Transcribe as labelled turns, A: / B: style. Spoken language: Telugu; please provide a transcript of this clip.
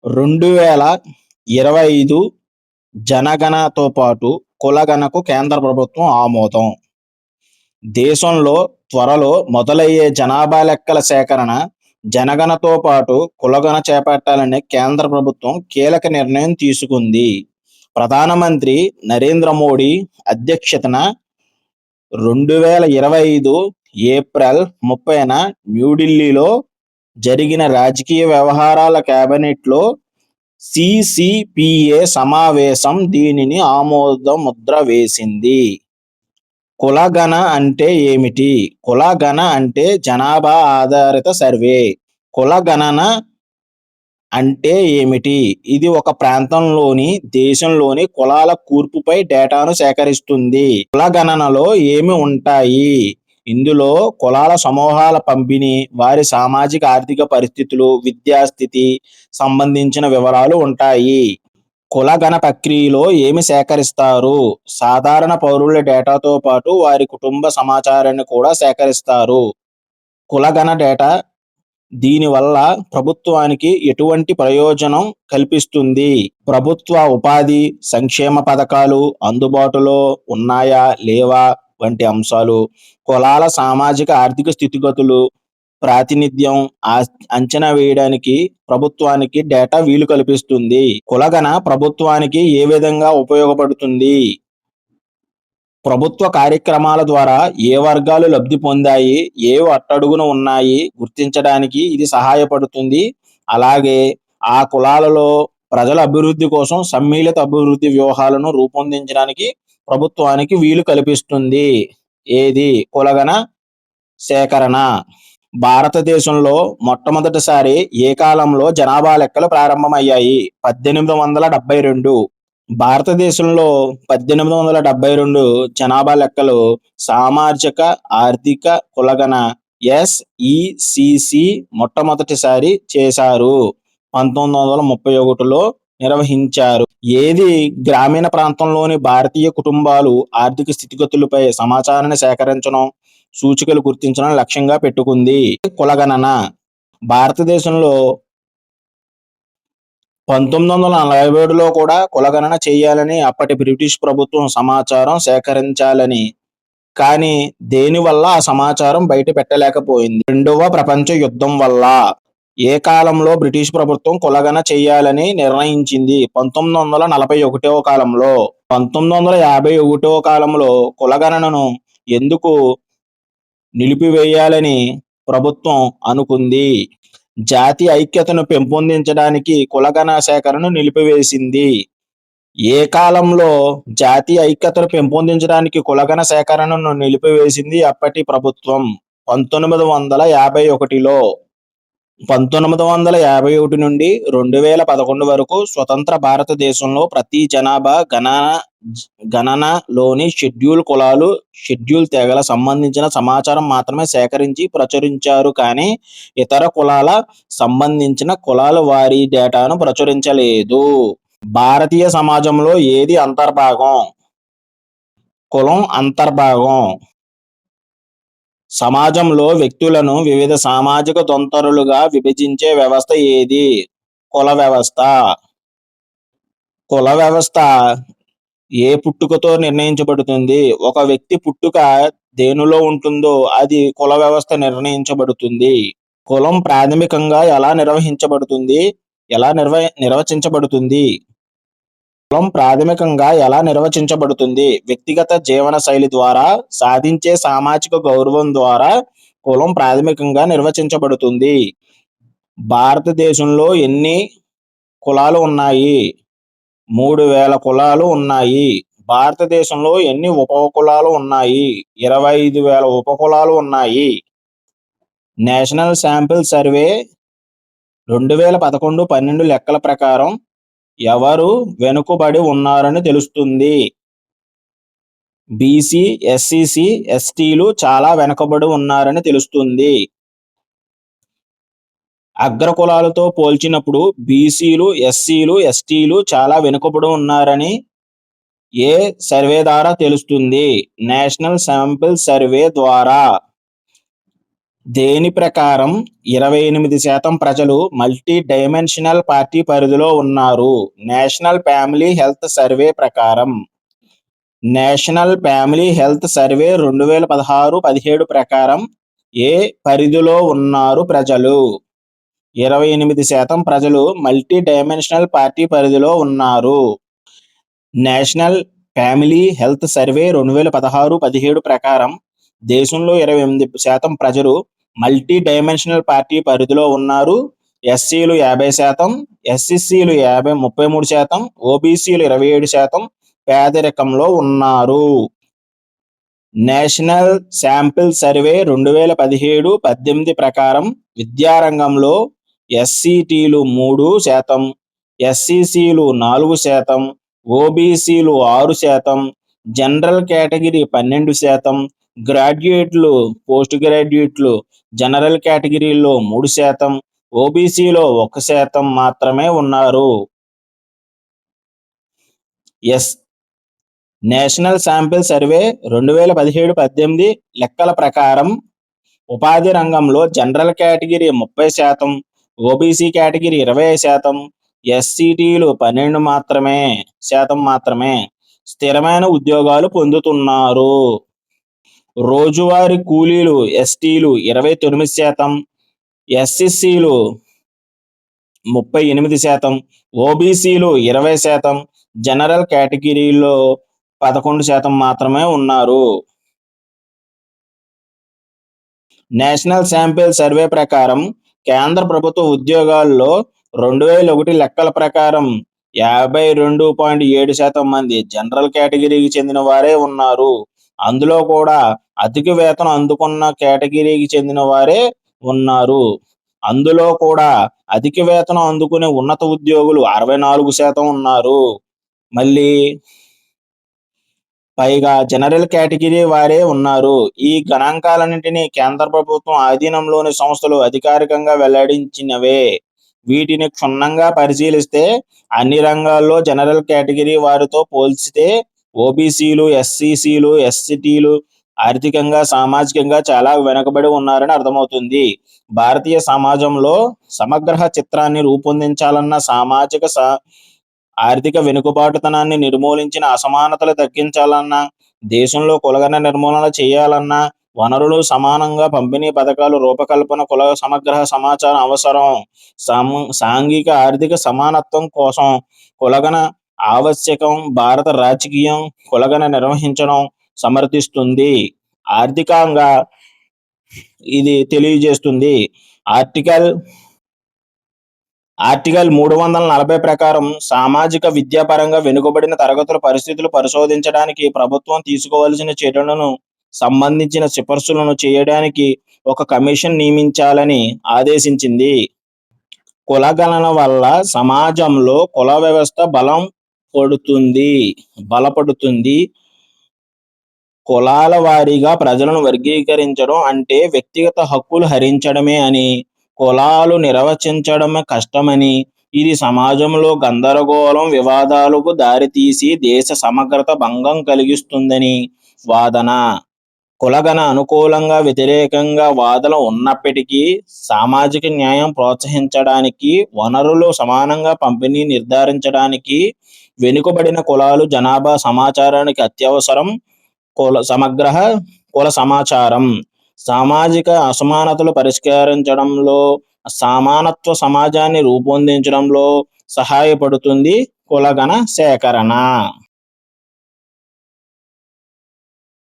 A: 2025 జనగణనతో పాటు కులగణనకు కేంద్ర ప్రభుత్వం ఆమోదం. దేశంలో త్వరలో మొదలయ్యే జనాభా లెక్కల సేకరణ, జనగణనతో పాటు కులగణన చేపట్టాలని కేంద్ర ప్రభుత్వం కీలక నిర్ణయం తీసుకుంది. ప్రధానమంత్రి నరేంద్ర మోడీ అధ్యక్షతన 2025 ఏప్రిల్ 30న న్యూఢిల్లీలో జరిగిన రాజకీయ వ్యవహారాల కేబినెట్లో సిసిపిఏ సమావేశం దీనిని ఆమోదముద్ర వేసింది. కులగణన అంటే ఏమిటి? కులగణన అంటే జనాభా ఆధారిత సర్వే. కులగణన అంటే ఏమిటి? ఇది ఒక ప్రాంతంలోని, దేశంలోని కులాల కూర్పుపై డేటాను సేకరిస్తుంది. కులగణనలో ఏమి ఉంటాయి? ఇందులో కులాల సమూహాల పంపిణీ, వారి సామాజిక ఆర్థిక పరిస్థితులు, విద్యాస్థితి సంబంధించిన వివరాలు ఉంటాయి. కులగణన ప్రక్రియలో ఏమి సేకరిస్తారు? సాధారణ పౌరుల డేటాతో పాటు వారి కుటుంబ సమాచారాన్ని కూడా సేకరిస్తారు. కులగణన డేటా దీనివల్ల ప్రభుత్వానికి ఎటువంటి ప్రయోజనం కల్పిస్తుంది? ప్రభుత్వ ఉపాధి, సంక్షేమ పథకాలు అందుబాటులో ఉన్నాయా లేవా వంటి అంశాలు, కులాల సామాజిక ఆర్థిక స్థితిగతులు, ప్రాతినిధ్యం అంచనా వేయడానికి ప్రభుత్వానికి డేటా వీలు కల్పిస్తుంది. కులగణన ప్రభుత్వానికి ఏ విధంగా ఉపయోగపడుతుంది? ప్రభుత్వ కార్యక్రమాల ద్వారా ఏ వర్గాలు లబ్ధి పొందాయి, ఏవి అట్టడుగున ఉన్నాయి గుర్తించడానికి ఇది సహాయపడుతుంది. అలాగే ఆ కులాలలో ప్రజల అభివృద్ధి కోసం సమ్మిళిత అభివృద్ధి వ్యూహాలను రూపొందించడానికి ప్రభుత్వానికి వీలు కల్పిస్తుంది. ఏది? కులగణన సేకరణ. భారతదేశంలో మొట్టమొదటిసారి ఏ కాలంలో జనాభా లెక్కలు ప్రారంభమయ్యాయి? 1872. భారతదేశంలో 1872 జనాభా లెక్కలు సామాజిక ఆర్థిక కులగణన SECC మొట్టమొదటిసారి చేశారు. 1931లో నిర్వహించారు. ఏది గ్రామీణ ప్రాంతంలోని భారతీయ కుటుంబాలు ఆర్థిక స్థితిగతులపై సమాచారాన్ని సేకరించడం, సూచికలు గుర్తించడం లక్ష్యంగా పెట్టుకుంది. కులగణన భారతదేశంలో 1947లో కూడా కులగణన చేయాలని అప్పటి బ్రిటిష్ ప్రభుత్వం సమాచారం సేకరించాలని, కానీ దేనివల్ల ఆ సమాచారం బయట పెట్టలేకపోయింది? రెండవ ప్రపంచ యుద్ధం వల్ల. ఏ కాలంలో బ్రిటిష్ ప్రభుత్వం కులగణన చేయాలని నిర్ణయించింది? 1941వ కాలంలో. 1951వ కాలంలో కులగణనను ఎందుకు నిలిపివేయాలని ప్రభుత్వం అనుకుంది? జాతి ఐక్యతను పెంపొందించడానికి కులగణన సేకరణను నిలిపివేసింది. ఏ కాలంలో జాతీయ ఐక్యతను పెంపొందించడానికి కులగణన సేకరణను నిలిపివేసింది అప్పటి ప్రభుత్వం? 1951లో. 1951 నుండి 2011 వరకు స్వతంత్ర భారతదేశంలో ప్రతి జనాభా గణనలోని షెడ్యూల్ కులాలు, షెడ్యూల్ తెగల సంబంధించిన సమాచారం మాత్రమే సేకరించి ప్రచురించారు కానీ ఇతర కులాల సంబంధించిన కులాల వారీ డేటాను ప్రచురించలేదు. భారతీయ సమాజంలో ఏది అంతర్భాగం? కులం అంతర్భాగం. సమాజంలో వ్యక్తులను వివిధ సామాజిక దొంతరలుగా విభజించే వ్యవస్థ ఏది? కుల వ్యవస్థ. కుల వ్యవస్థ ఏ పుట్టుకతో నిర్ణయించబడుతుంది? ఒక వ్యక్తి పుట్టుక దేనిలో ఉంటుందో అది కుల వ్యవస్థ నిర్ణయించబడుతుంది. కులం ప్రాథమికంగా ఎలా నిర్వచించబడుతుంది? కులం ప్రాథమికంగా ఎలా నిర్వచించబడుతుంది? వ్యక్తిగత జీవన శైలి ద్వారా సాధించే సామాజిక గౌరవం ద్వారా కులం ప్రాథమికంగా నిర్వచించబడుతుంది. భారతదేశంలో ఎన్ని కులాలు ఉన్నాయి? 3000 కులాలు ఉన్నాయి. భారతదేశంలో ఎన్ని ఉపకులాలు ఉన్నాయి? 25,000 ఉపకులాలు ఉన్నాయి. నేషనల్ శాంపిల్ సర్వే 2011-12 లెక్కల ప్రకారం ఎవరు వెనుకబడి ఉన్నారని తెలుస్తుంది? బీసీ, ఎస్సీ, ఎస్టీలు చాలా వెనుకబడి ఉన్నారని తెలుస్తుంది. అగ్రకులాలతో పోల్చినప్పుడు బీసీలు, ఎస్సీలు, ఎస్టీలు చాలా వెనుకబడి ఉన్నారని ఏ సర్వే ద్వారా తెలుస్తుంది? నేషనల్ శాంపిల్ సర్వే ద్వారా. దేని ప్రకారం 28% ప్రజలు మల్టీ డైమెన్షనల్ పార్టీ పరిధిలో ఉన్నారు? నేషనల్ ఫ్యామిలీ హెల్త్ సర్వే ప్రకారం. నేషనల్ ఫ్యామిలీ హెల్త్ సర్వే 2016-17 ప్రకారం ఏ పరిధిలో ఉన్నారు ప్రజలు? 28% ప్రజలు మల్టీ డైమెన్షనల్ పార్టీ పరిధిలో ఉన్నారు. నేషనల్ ఫ్యామిలీ హెల్త్ సర్వే 2016-17 ప్రకారం దేశంలో 28% ప్రజలు మల్టీ డైమెన్షనల్ పార్టీ పరిధిలో ఉన్నారు. ఎస్సీలు 50%, ఎస్సీసీలు 33%, ఓబీసీలు 27% పేదరికంలో ఉన్నారు. నేషనల్ శాంపిల్ సర్వే 2017-18 ప్రకారం విద్యారంగంలో ఎస్సీటీలు 3%, ఎస్సీసీలు 4%, ఓబీసీలు 6%, జనరల్ కేటగిరీ 12%, గ్రాడ్యుయేట్లు, పోస్ట్ గ్రాడ్యుయేట్లు జనరల్ కేటగిరీలో 3%, ఓబీసీలో 1% మాత్రమే ఉన్నారు. నేషనల్ శాంపిల్ సర్వే 2017-18 లెక్కల ప్రకారం ఉపాధి రంగంలో జనరల్ కేటగిరీ 30%, ఓబీసీ కేటగిరీ 20%, ఎస్సీటీలు 12% మాత్రమే స్థిరమైన ఉద్యోగాలు పొందుతున్నారు. రోజువారీ కూలీలు ఎస్టీలు 29%, ఎస్సీసీలు 38%, ఓబీసీలు 20%, జనరల్ కేటగిరీలో 11% మాత్రమే ఉన్నారు. నేషనల్ శాంపిల్ సర్వే ప్రకారం కేంద్ర ప్రభుత్వ ఉద్యోగాల్లో 2001 లెక్కల ప్రకారం 52.7% మంది జనరల్ కేటగిరీకి చెందిన వారే ఉన్నారు. అందులో కూడా అధిక వేతనం అందుకున్న కేటగిరీకి చెందిన వారే ఉన్నారు. అందులో కూడా అధిక వేతనం అందుకునే ఉన్నత ఉద్యోగులు 64% ఉన్నారు. మళ్ళీ పైగా జనరల్ కేటగిరీ వారే ఉన్నారు. ఈ గణాంకాలన్నింటినీ కేంద్ర ప్రభుత్వం ఆధీనంలోని సంస్థలు అధికారికంగా వెల్లడించినవే. వీటిని క్షుణ్ణంగా పరిశీలిస్తే అన్ని రంగాల్లో జనరల్ కేటగిరీ వారితో పోల్చితే ఓబీసీలు, ఎస్సీసీలు, ఎస్సీటీలు ఆర్థికంగా, సామాజికంగా చాలా వెనుకబడి ఉన్నారని అర్థమవుతుంది. భారతీయ సమాజంలో సమగ్ర చిత్రాన్ని రూపొందించాలన్న సామాజిక ఆర్థిక వెనుకబాటుతనాన్ని నిర్మూలించిన అసమానతలు తగ్గించాలన్నా, దేశంలో కులగణ నిర్మూలన చేయాలన్నా, వనరులు సమానంగా పంపిణీ పథకాలు రూపకల్పన, కుల సమగ్ర సమాచారం అవసరం. సాంఘిక ఆర్థిక సమానత్వం కోసం కులగణ ఆవశ్యకం. భారత రాజకీయం కులగణ నిర్వహించడం సమర్థిస్తుంది. ఆర్థికంగా ఇది తెలియజేస్తుంది. ఆర్టికల్ 340 ప్రకారం సామాజిక విద్యాపరంగా వెనుకబడిన తరగతుల పరిస్థితులు పరిశోధించడానికి, ప్రభుత్వం తీసుకోవాల్సిన చర్యలను సంబంధించిన సిఫార్సులను చేయడానికి ఒక కమిషన్ నియమించాలని ఆదేశించింది. కులగణన వల్ల సమాజంలో కుల వ్యవస్థ బలపడుతుంది. కులాల వారీగా ప్రజలను వర్గీకరించడం అంటే వ్యక్తిగత హక్కులు హరించడమే అని, కులాలు నిర్వచించడం కష్టమని, ఇది సమాజంలో గందరగోళం, వివాదాలకు దారితీసి దేశ సమగ్రత భంగం కలిగిస్తుందని వాదన. కులగణ అనుకూలంగా, వ్యతిరేకంగా వాదనలు ఉన్నప్పటికీ సామాజిక న్యాయం ప్రోత్సహించడానికి, వనరులు సమానంగా పంపిణీ నిర్ధారించడానికి, వెనుకబడిన కులాలు జనాభా సమాచారానికి అత్యవసరం. సమగ్ర కుల సమాచారం సామాజిక అసమానతలు పరిష్కరించడంలో, సమానత్వ సమాజాన్ని రూపొందించడంలో సహాయపడుతుంది. కులగణ సేకరణ